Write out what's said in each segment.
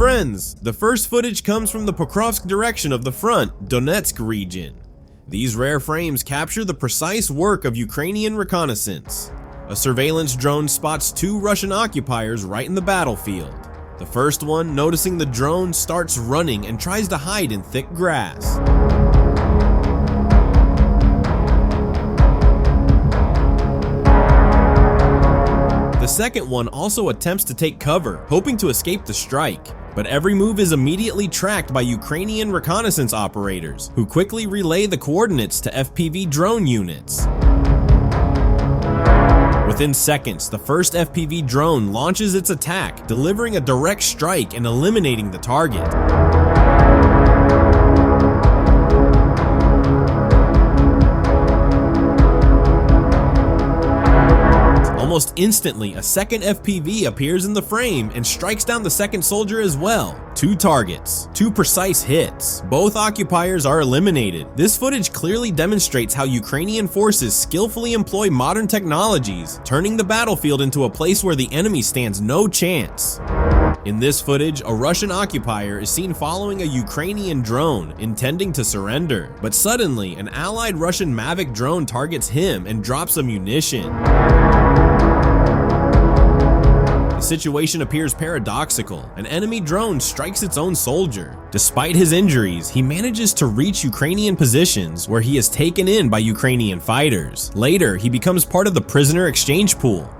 friends, the first footage comes from the Pokrovsk direction of the front, Donetsk region. These rare frames capture the precise work of Ukrainian reconnaissance. A surveillance drone spots two Russian occupiers right in the battlefield. The first one, noticing the drone, starts running and tries to hide in thick grass. The second one also attempts to take cover, hoping to escape the strike. But every move is immediately tracked by Ukrainian reconnaissance operators, who quickly relay the coordinates to FPV drone units. Within seconds, the first FPV drone launches its attack, delivering a direct strike and eliminating the target. Almost instantly, a second FPV appears in the frame and strikes down the second soldier as well. Two targets, two precise hits. Both occupiers are eliminated. This footage clearly demonstrates how Ukrainian forces skillfully employ modern technologies, turning the battlefield into a place where the enemy stands no chance. In this footage, a Russian occupier is seen following a Ukrainian drone, intending to surrender. But suddenly, an allied Russian Mavic drone targets him and drops ammunition. The situation appears paradoxical. An enemy drone strikes its own soldier. Despite his injuries, he manages to reach Ukrainian positions where he is taken in by Ukrainian fighters. Later, he becomes part of the prisoner exchange pool.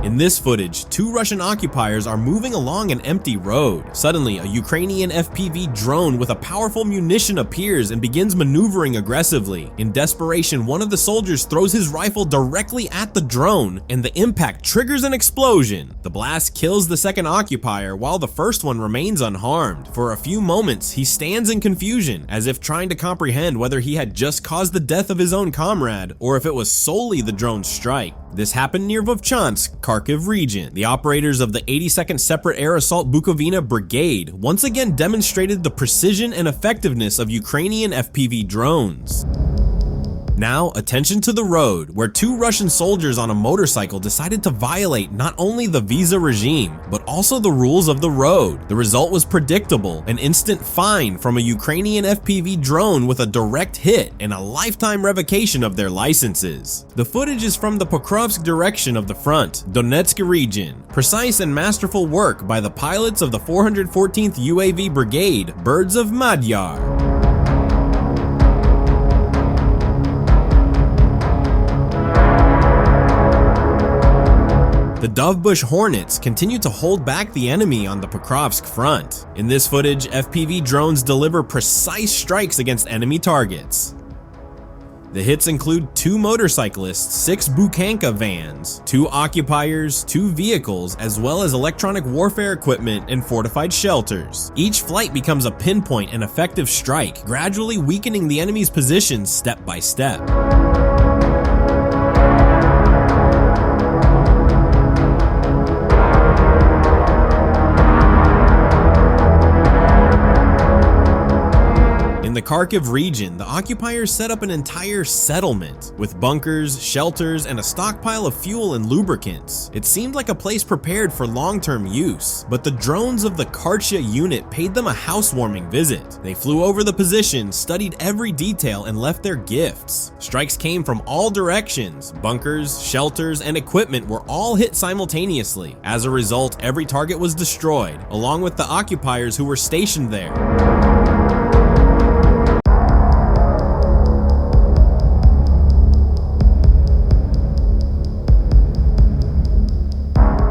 In this footage, two Russian occupiers are moving along an empty road. Suddenly, a Ukrainian FPV drone with a powerful munition appears and begins maneuvering aggressively. In desperation, one of the soldiers throws his rifle directly at the drone, and the impact triggers an explosion. The blast kills the second occupier, while the first one remains unharmed. For a few moments, he stands in confusion, as if trying to comprehend whether he had just caused the death of his own comrade, or if it was solely the drone's strike. This happened near Vovchansk, Kharkiv region. The operators of the 82nd Separate Air Assault Bukovina Brigade once again demonstrated the precision and effectiveness of Ukrainian FPV drones. Now, attention to the road, where two Russian soldiers on a motorcycle decided to violate not only the visa regime, but also the rules of the road. The result was predictable: an instant fine from a Ukrainian FPV drone with a direct hit and a lifetime revocation of their licenses. The footage is from the Pokrovsk direction of the front, Donetsk region. Precise and masterful work by the pilots of the 414th UAV Brigade, Birds of Magyar. The Dovebush Hornets continue to hold back the enemy on the Pokrovsk front. In this footage, FPV drones deliver precise strikes against enemy targets. The hits include two motorcyclists, 6 Bukhanka vans, 2 occupiers, 2 vehicles, as well as electronic warfare equipment and fortified shelters. Each flight becomes a pinpoint and effective strike, gradually weakening the enemy's positions step by step. In the Kharkiv region, the occupiers set up an entire settlement with bunkers, shelters, and a stockpile of fuel and lubricants. It seemed like a place prepared for long-term use, but the drones of the Karchia unit paid them a housewarming visit. They flew over the position, studied every detail, and left their gifts. Strikes came from all directions. Bunkers, shelters, and equipment were all hit simultaneously. As a result, every target was destroyed, along with the occupiers who were stationed there.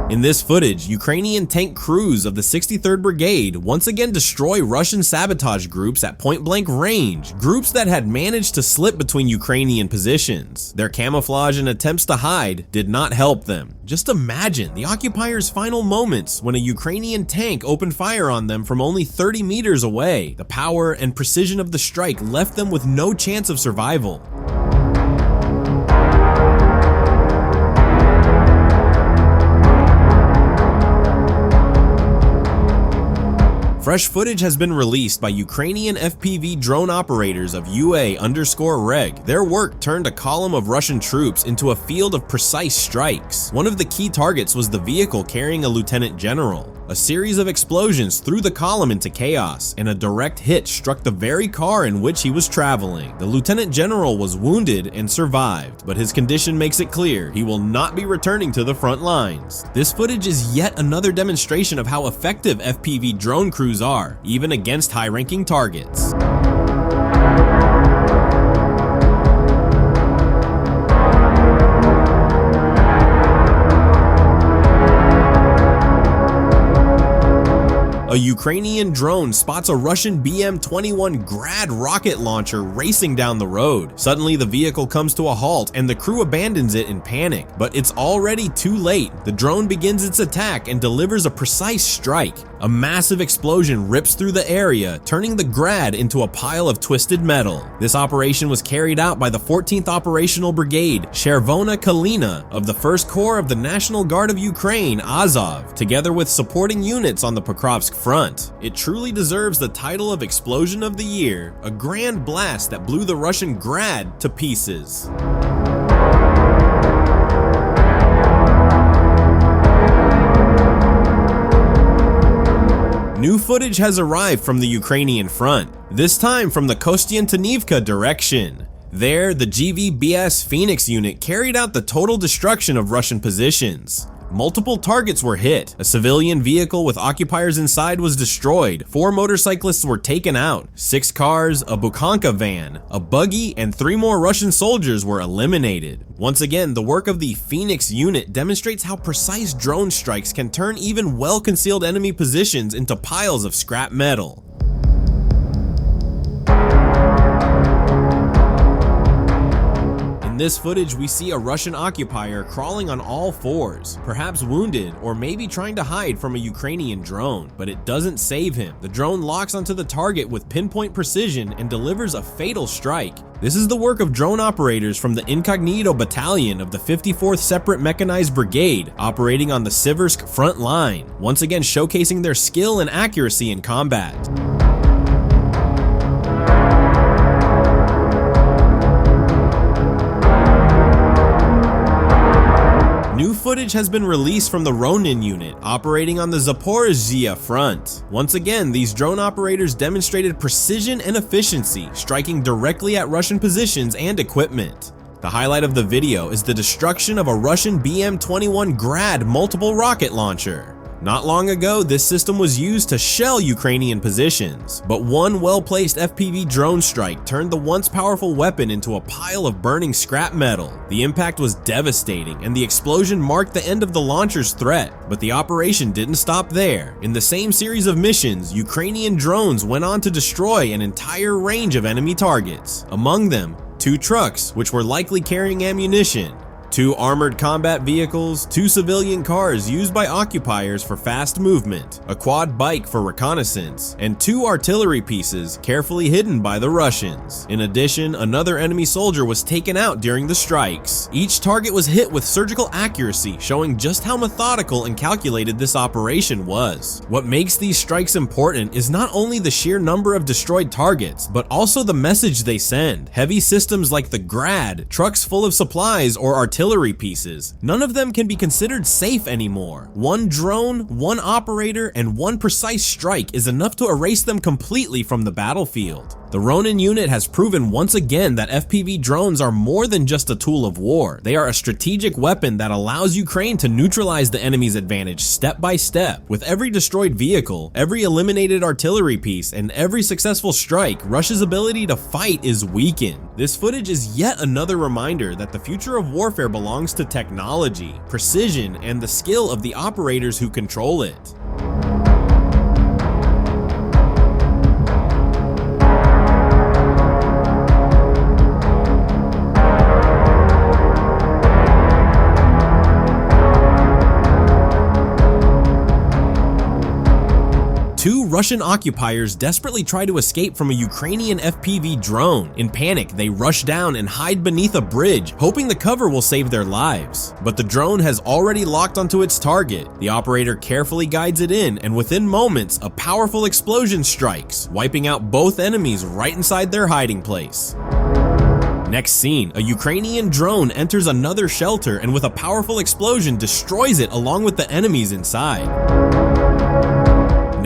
In this footage, Ukrainian tank crews of the 63rd Brigade once again destroy Russian sabotage groups at point-blank range, groups that had managed to slip between Ukrainian positions. Their camouflage and attempts to hide did not help them. Just imagine the occupiers' final moments when a Ukrainian tank opened fire on them from only 30 meters away. The power and precision of the strike left them with no chance of survival. Fresh footage has been released by Ukrainian FPV drone operators of UA_reg. Their work turned a column of Russian troops into a field of precise strikes. One of the key targets was the vehicle carrying a lieutenant general. A series of explosions threw the column into chaos, and a direct hit struck the very car in which he was traveling. The lieutenant general was wounded and survived, but his condition makes it clear he will not be returning to the front lines. This footage is yet another demonstration of how effective FPV drone crews are, even against high-ranking targets. A Ukrainian drone spots a Russian BM-21 Grad rocket launcher racing down the road. Suddenly, the vehicle comes to a halt and the crew abandons it in panic, but it's already too late. The drone begins its attack and delivers a precise strike. A massive explosion rips through the area, turning the Grad into a pile of twisted metal. This operation was carried out by the 14th Operational Brigade, Chervona Kalina, of the 1st Corps of the National Guard of Ukraine, Azov, together with supporting units on the Pokrovsk front. It truly deserves the title of Explosion of the Year, a grand blast that blew the Russian Grad to pieces. New footage has arrived from the Ukrainian front, this time from the Kostiantynivka direction. There, the GVBS Phoenix unit carried out the total destruction of Russian positions. Multiple targets were hit. A civilian vehicle with occupiers inside was destroyed. 4 motorcyclists were taken out. 6 cars, a Bukhanka van, a buggy, and 3 more Russian soldiers were eliminated. Once again, the work of the Phoenix unit demonstrates how precise drone strikes can turn even well-concealed enemy positions into piles of scrap metal. In this footage, we see a Russian occupier crawling on all fours, perhaps wounded or maybe trying to hide from a Ukrainian drone, but it doesn't save him. The drone locks onto the target with pinpoint precision and delivers a fatal strike. This is the work of drone operators from the Incognito Battalion of the 54th Separate Mechanized Brigade, operating on the Siversk front line, once again showcasing their skill and accuracy in combat. New footage has been released from the Ronin unit, operating on the Zaporizhzhia front. Once again, these drone operators demonstrated precision and efficiency, striking directly at Russian positions and equipment. The highlight of the video is the destruction of a Russian BM-21 Grad multiple rocket launcher. Not long ago, this system was used to shell Ukrainian positions, but one well-placed FPV drone strike turned the once powerful weapon into a pile of burning scrap metal. The impact was devastating, and the explosion marked the end of the launcher's threat, but the operation didn't stop there. In the same series of missions, Ukrainian drones went on to destroy an entire range of enemy targets. Among them, 2 trucks, which were likely carrying ammunition, 2 armored combat vehicles, 2 civilian cars used by occupiers for fast movement, a quad bike for reconnaissance, and 2 artillery pieces carefully hidden by the Russians. In addition, another enemy soldier was taken out during the strikes. Each target was hit with surgical accuracy, showing just how methodical and calculated this operation was. What makes these strikes important is not only the sheer number of destroyed targets, but also the message they send. Heavy systems like the Grad, trucks full of supplies, or artillery pieces, none of them can be considered safe anymore. One drone, one operator, and one precise strike is enough to erase them completely from the battlefield. The Ronin unit has proven once again that FPV drones are more than just a tool of war. They are a strategic weapon that allows Ukraine to neutralize the enemy's advantage step by step. With every destroyed vehicle, every eliminated artillery piece, and every successful strike, Russia's ability to fight is weakened. This footage is yet another reminder that the future of warfare belongs to technology, precision, and the skill of the operators who control it. Two Russian occupiers desperately try to escape from a Ukrainian FPV drone. In panic, they rush down and hide beneath a bridge, hoping the cover will save their lives. But the drone has already locked onto its target. The operator carefully guides it in, and within moments, a powerful explosion strikes, wiping out both enemies right inside their hiding place. Next scene, a Ukrainian drone enters another shelter and with a powerful explosion destroys it along with the enemies inside.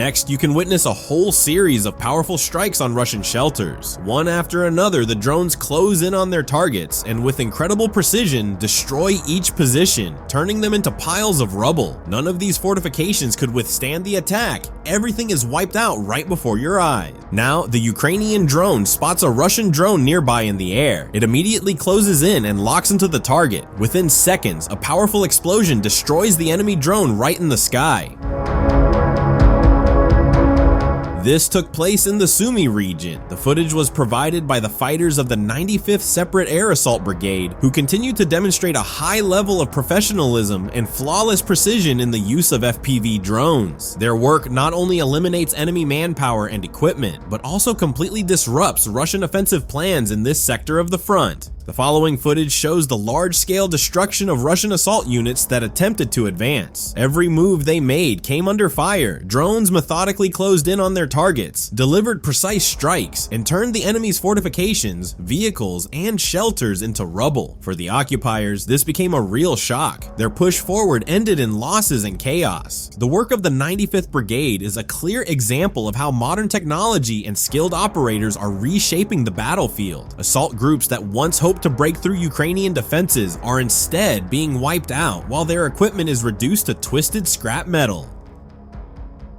Next, you can witness a whole series of powerful strikes on Russian shelters. One after another, the drones close in on their targets and with incredible precision destroy each position, turning them into piles of rubble. None of these fortifications could withstand the attack. Everything is wiped out right before your eyes. Now, the Ukrainian drone spots a Russian drone nearby in the air. It immediately closes in and locks into the target. Within seconds, a powerful explosion destroys the enemy drone right in the sky. This took place in the Sumy region. The footage was provided by the fighters of the 95th Separate Air Assault Brigade, who continued to demonstrate a high level of professionalism and flawless precision in the use of FPV drones. Their work not only eliminates enemy manpower and equipment, but also completely disrupts Russian offensive plans in this sector of the front. The following footage shows the large-scale destruction of Russian assault units that attempted to advance. Every move they made came under fire. Drones methodically closed in on their targets, delivered precise strikes, and turned the enemy's fortifications, vehicles, and shelters into rubble. For the occupiers, this became a real shock. Their push forward ended in losses and chaos. The work of the 95th Brigade is a clear example of how modern technology and skilled operators are reshaping the battlefield. Assault groups that once hoped to break through Ukrainian defenses are instead being wiped out, while their equipment is reduced to twisted scrap metal.